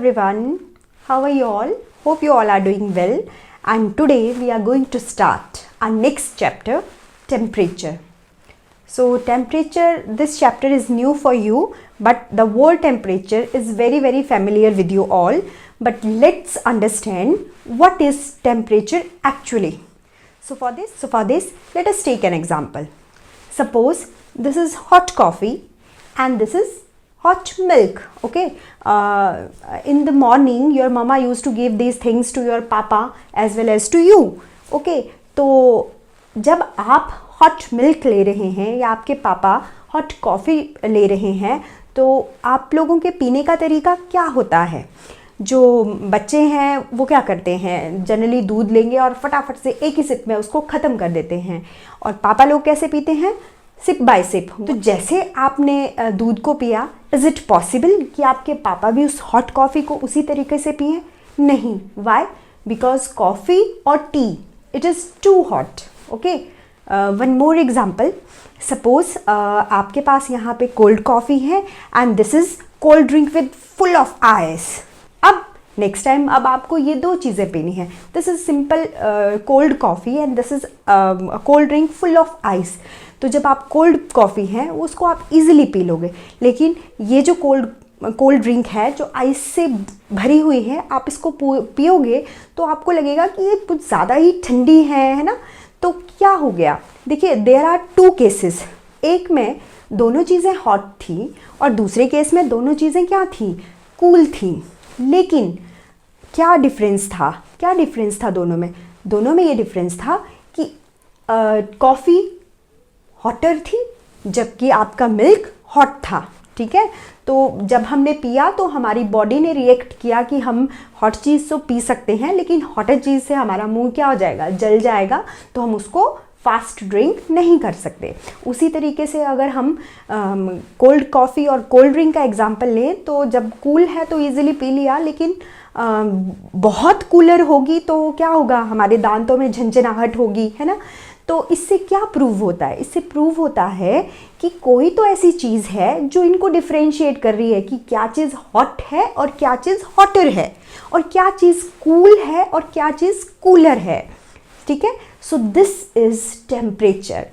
everyone, how are you all? Hope you all are doing well, and today we are going to start our next chapter, temperature. So temperature, this chapter is new for you, but the word temperature is very familiar with you all. But let's understand what is temperature actually. So for this, let us take an example. Suppose this is hot coffee and this is hot milk. Okay, in the morning your mama used to give these things to your papa as well as to you. Okay, तो जब आप hot milk ले रहे हैं या आपके पापा hot coffee ले रहे हैं तो आप लोगों के पीने का तरीका क्या होता है? जो बच्चे हैं वो क्या करते हैं, जनरली दूध लेंगे और फटाफट से एक ही सिप में उसको ख़त्म कर देते हैं, और पापा लोग कैसे पीते हैं, सिप बाय सिप। तो जैसे आपने दूध को पिया, इज़ इट पॉसिबल कि आपके पापा भी उस हॉट कॉफ़ी को उसी तरीके से पिए? नहीं। वाई? बिकॉज कॉफ़ी और tea it is too hot. Okay, one more example, suppose आपके पास यहाँ पे कोल्ड कॉफ़ी है and this is cold drink with full of ice. अब नेक्स्ट टाइम अब आपको ये दो चीज़ें पीनी है, this is simple cold coffee and this is cold drink full of ice. तो जब आप कोल्ड कॉफ़ी है उसको आप इजीली पी लोगे, लेकिन ये जो कोल्ड ड्रिंक है जो आइस से भरी हुई है, आप इसको पियोगे तो आपको लगेगा कि ये कुछ ज़्यादा ही ठंडी है ना। तो क्या हो गया, देखिए देयर आर टू केसेस, एक में दोनों चीज़ें हॉट थी और दूसरे केस में दोनों चीज़ें क्या थी, कूल थी। लेकिन क्या डिफरेंस था दोनों में? दोनों में ये डिफरेंस था कि कॉफ़ी हॉटर थी जबकि आपका मिल्क हॉट था। ठीक है, तो जब हमने पिया तो हमारी बॉडी ने रिएक्ट किया कि हम हॉट चीज़ तो पी सकते हैं, लेकिन हॉटर चीज़ से हमारा मुंह क्या हो जाएगा, जल जाएगा, तो हम उसको फास्ट ड्रिंक नहीं कर सकते। उसी तरीके से अगर हम कोल्ड कॉफ़ी और कोल्ड ड्रिंक का एग्जांपल लें तो जब कूल है तो इजीली पी लिया, लेकिन बहुत कूलर होगी तो क्या होगा, हमारे दांतों में झंझनाहट होगी, है ना। तो इससे क्या प्रूव होता है? इससे प्रूव होता है कि कोई तो ऐसी चीज़ है जो इनको डिफ्रेंशिएट कर रही है कि क्या चीज़ हॉट है और क्या चीज़ हॉटर है, और क्या चीज़ कूल है और क्या चीज़ कूलर है। ठीक है, so this is temperature.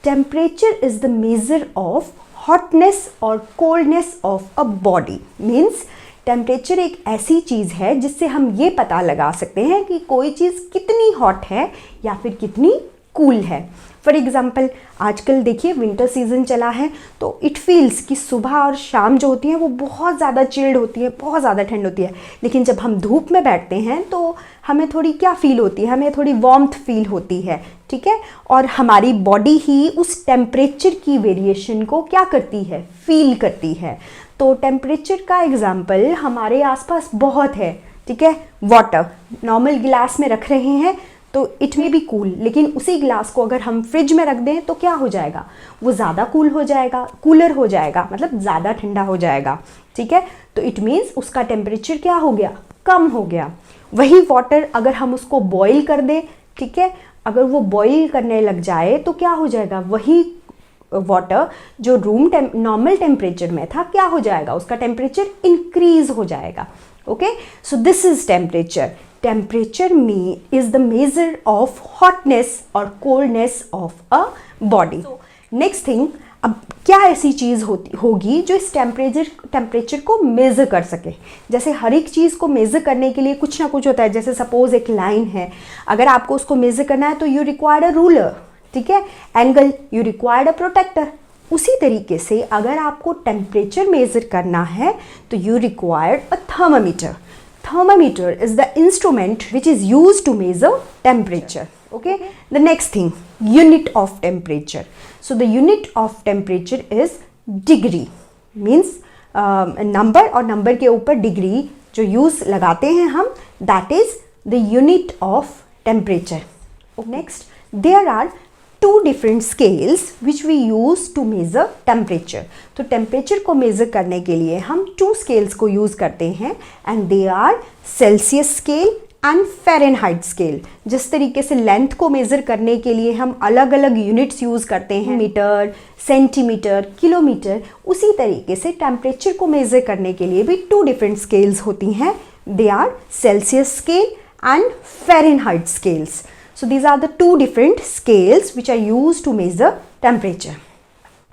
Temperature is the measure of hotness और coldness of a body. Means temperature एक ऐसी चीज़ है जिससे हम ये पता लगा सकते हैं कि कोई चीज़ कितनी हॉट है या फिर कितनी कूल है। फॉर एग्ज़ाम्पल आजकल देखिए विंटर सीजन चला है तो इट फील्स कि सुबह और शाम जो होती है वो बहुत ज़्यादा चिल्ड होती है, बहुत ज़्यादा ठंड होती है, लेकिन जब हम धूप में बैठते हैं तो हमें थोड़ी क्या फील होती है, हमें थोड़ी वार्मथ फील होती है। ठीक है, और हमारी बॉडी ही उस टेम्परेचर की वेरिएशन को क्या करती है, फील करती है। तो टेम्परेचर का एग्जाम्पल हमारे आसपास बहुत है। ठीक है, वाटर नॉर्मल गिलास में रख रहे हैं तो इट मे बी कूल, लेकिन उसी गिलास को अगर हम फ्रिज में रख दें तो क्या हो जाएगा, वो ज़्यादा कूल हो जाएगा, कूलर हो जाएगा, मतलब ज़्यादा ठंडा हो जाएगा। ठीक है, तो इट मीन्स उसका टेम्परेचर क्या हो गया, कम हो गया। वही वाटर अगर हम उसको बॉईल कर दें, ठीक है, अगर वो बॉईल करने लग जाए तो क्या हो जाएगा, वही वाटर जो नॉर्मल टेम्परेचर में था क्या हो जाएगा, उसका टेम्परेचर इंक्रीज हो जाएगा। Okay, so this is temperature. Temperature is the measure of hotness or coldness of a body. So, next thing, अब क्या ऐसी चीज़ होगी जो इस टेम्परेचर को मेज़र कर सके? जैसे हर एक चीज़ को मेज़र करने के लिए कुछ ना कुछ होता है। जैसे सपोज एक लाइन है, अगर आपको उसको मेज़र करना है तो यू रिक्वायर्ड अ रूलर। ठीक है, angle you required a protractor. उसी तरीके से अगर आपको टेम्परेचर मेज़र करना है तो you required a thermometer. Thermometer is the instrument which is used to measure temperature. Okay, the next thing, unit of temperature. So the unit of temperature is degree. Means number और number के ऊपर degree जो use लगाते हैं हम, that is the unit of temperature. Next, there are two different scales which we use to measure temperature. तो temperature को measure करने के लिए हम टू स्केल्स को यूज़ करते हैं, and they are Celsius scale and Fahrenheit scale. जिस तरीके से लेंथ को मेज़र करने के लिए हम अलग अलग यूनिट्स यूज़ करते हैं, मीटर, सेंटीमीटर, किलोमीटर, उसी तरीके से टेम्परेचर को मेज़र करने के लिए भी 2 डिफरेंट स्केल्स होती हैं। They are Celsius scale and Fahrenheit scales. So these are the 2 different scales which are used to measure temperature.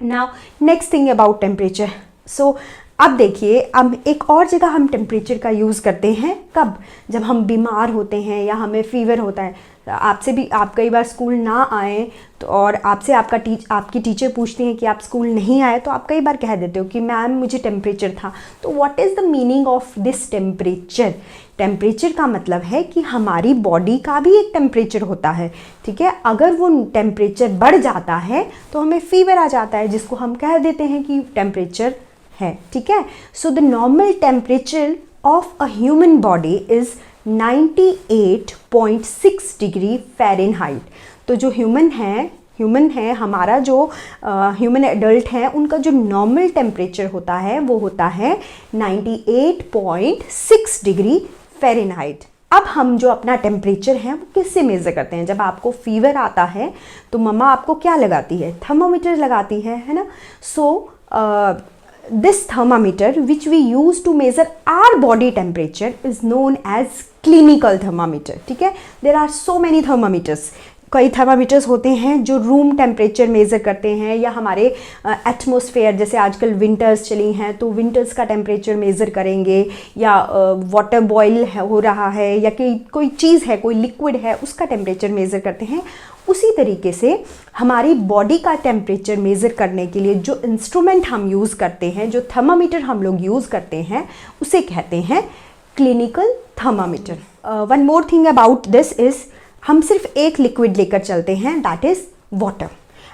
Now next thing about temperature. So अब देखिए, अब एक और जगह हम टेम्परेचर का यूज़ करते हैं, कब? जब हम बीमार होते हैं या हमें फीवर होता है. आपसे भी, आप कई बार स्कूल ना आए तो और आपसे आपकी टीचर पूछती हैं कि आप स्कूल नहीं आए, तो आप कई बार कह देते हो कि मैम मुझे टेम्परेचर था. तो what is the meaning of this temperature? Temperature का मतलब है कि हमारी बॉडी का भी एक टेम्परेचर होता है, ठीक है. अगर वो टेम्परेचर बढ़ जाता है तो हमें फीवर आ जाता है, जिसको हम कह देते हैं कि टेम्परेचर है, ठीक है. So the normal temperature of a human body is 98.6 degree Fahrenheit. तो जो ह्यूमन है हमारा जो ह्यूमन एडल्ट हैं, उनका जो नॉर्मल टेम्परेचर होता है वो होता है 98.6 डिग्री फ़ारेनहाइट. अब हम जो अपना टेम्परेचर है वो किससे मेज़र करते हैं? जब आपको फीवर आता है तो मम्मा आपको क्या लगाती है? थर्मामीटर लगाती है ना. सो this thermometer which we use to measure our body temperature is known as clinical thermometer. ठीक है. There are so many thermometers. कई थर्मामीटर्स होते हैं जो रूम टेम्परेचर मेज़र करते हैं, या हमारे एटमॉस्फेयर, जैसे आजकल विंटर्स चली हैं तो विंटर्स का टेम्परेचर मेज़र करेंगे, या वाटर बॉयल हो रहा है, या कोई चीज़ है, कोई लिक्विड है, उसका टेम्परेचर मेज़र करते हैं. उसी तरीके से हमारी बॉडी का टेम्परेचर मेज़र करने के लिए जो इंस्ट्रूमेंट हम यूज़ करते हैं, जो थर्मामीटर हम लोग यूज़ करते हैं, उसे कहते हैं clinical thermometer. One more thing about this is, हम सिर्फ एक लिक्विड लेकर चलते हैं, दैट इज़ वाटर.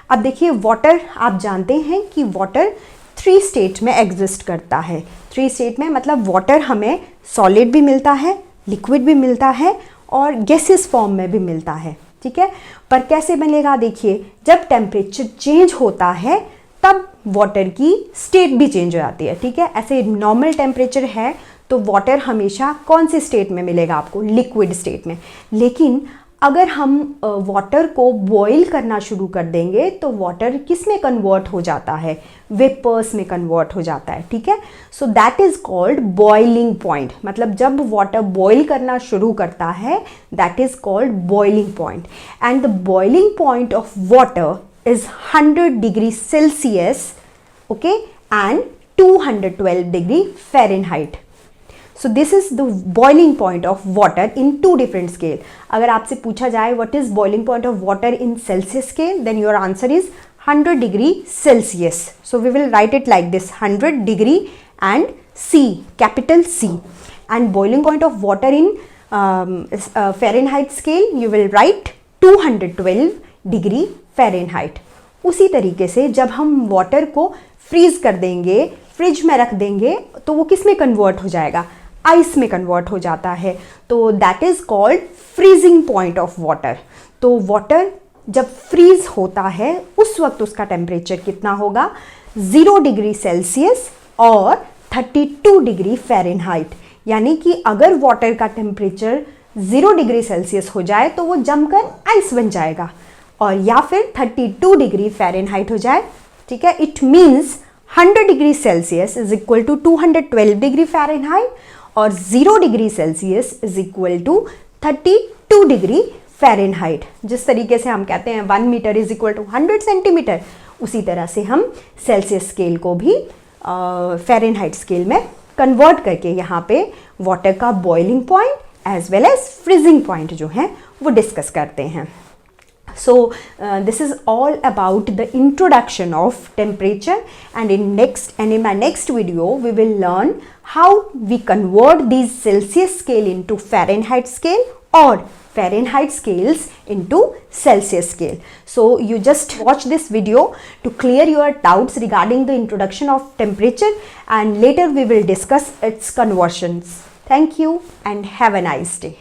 अब देखिए, वाटर आप जानते हैं कि वाटर 3 स्टेट में एग्जिस्ट करता है. 3 स्टेट में मतलब वाटर हमें सॉलिड भी मिलता है, लिक्विड भी मिलता है, और गैसियस फॉर्म में भी मिलता है, ठीक है. पर कैसे मिलेगा? देखिए, जब टेम्परेचर चेंज होता है तब वाटर की स्टेट भी चेंज हो जाती है, ठीक है. ऐसे नॉर्मल टेम्परेचर है तो वाटर हमेशा कौन से स्टेट में मिलेगा आपको? लिक्विड स्टेट में. लेकिन अगर हम वाटर को बॉईल करना शुरू कर देंगे तो वाटर किस में कन्वर्ट हो जाता है? वेपर्स में कन्वर्ट हो जाता है, ठीक है. So that is called boiling point. मतलब जब वाटर बॉईल करना शुरू करता है, that is called boiling point. And the boiling point of water is 100 degree Celsius, okay, and 212 degree Fahrenheit. So this is the boiling point of water in 2 different scale. अगर आपसे पूछा जाए what is boiling point of water in Celsius scale, then your answer is 100 degree Celsius. So we will write it like this: 100 degree and C, capital C. And boiling point of water in Fahrenheit scale, you will write 212 degree Fahrenheit. उसी तरीके से जब हम water को freeze कर देंगे, fridge में रख देंगे, तो वो किस में कन्वर्ट हो जाएगा? आइस में कन्वर्ट हो जाता है. तो that is called freezing point of water. तो वाटर जब फ्रीज होता है उस वक्त उसका टेम्परेचर कितना होगा? 0 डिग्री सेल्सियस और 32 डिग्री फ़ारेनहाइट. यानी कि अगर वाटर का टेम्परेचर 0 डिग्री सेल्सियस हो जाए तो वो जमकर आइस बन जाएगा, और या फिर 32 डिग्री फ़ारेनहाइट हो जाए, ठीक है. It means 100 degree Celsius is equal to 212 degree Fahrenheit, और 0 degree Celsius is equal to 32 degree Fahrenheit. जिस तरीके से हम कहते हैं 1 metre is equal to 100 centimetre, उसी तरह से हम सेल्सियस स्केल को भी फ़ारेनहाइट स्केल में कन्वर्ट करके यहाँ पे वाटर का boiling point as well as freezing point जो है वो डिस्कस करते हैं. So this is all about the introduction of temperature, and in my next video we will learn how we convert these Celsius scale into Fahrenheit scale or Fahrenheit scales into Celsius scale. So you just watch this video to clear your doubts regarding the introduction of temperature, and later we will discuss its conversions. Thank you and have a nice day.